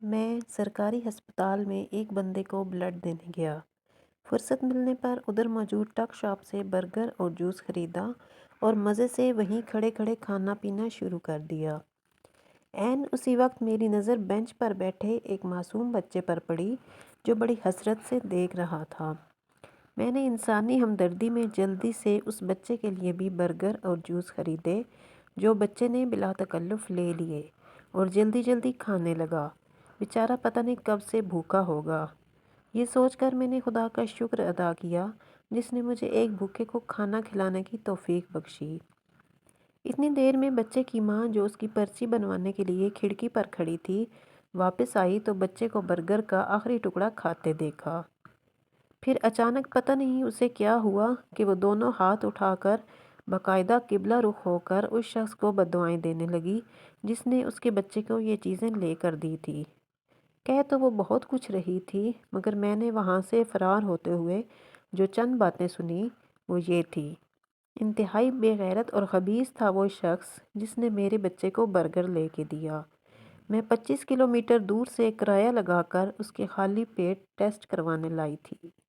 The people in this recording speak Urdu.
میں سرکاری ہسپتال میں ایک بندے کو بلڈ دینے گیا۔ فرصت ملنے پر ادھر موجود ٹک شاپ سے برگر اور جوس خریدا اور مزے سے وہیں کھڑے کھڑے کھانا پینا شروع کر دیا۔ عین اسی وقت میری نظر بینچ پر بیٹھے ایک معصوم بچے پر پڑی جو بڑی حسرت سے دیکھ رہا تھا۔ میں نے انسانی ہمدردی میں جلدی سے اس بچے کے لیے بھی برگر اور جوس خریدے جو بچے نے بلا تکلف لے لیے اور جلدی جلدی کھانے لگا۔ بیچارہ پتہ نہیں کب سے بھوکا ہوگا۔ یہ سوچ کر میں نے خدا کا شکر ادا کیا جس نے مجھے ایک بھوکے کو کھانا کھلانے کی توفیق بخشی۔ اتنی دیر میں بچے کی ماں جو اس کی پرچی بنوانے کے لیے کھڑکی پر کھڑی تھی واپس آئی تو بچے کو برگر کا آخری ٹکڑا کھاتے دیکھا۔ پھر اچانک پتہ نہیں اسے کیا ہوا کہ وہ دونوں ہاتھ اٹھا کر باقاعدہ قبلہ رخ ہو کر اس شخص کو بددعائیں دینے لگی جس نے اس کے بچے کو یہ چیزیں لے کر دی تھی۔ کہہ تو وہ بہت کچھ رہی تھی مگر میں نے وہاں سے فرار ہوتے ہوئے جو چند باتیں سنی وہ یہ تھی۔ انتہائی بے غیرت اور خبیث تھا وہ شخص جس نے میرے بچے کو برگر لے کے دیا۔ میں 25 کلومیٹر دور سے کرایہ لگا کر اس کے خالی پیٹ ٹیسٹ کروانے لائی تھی۔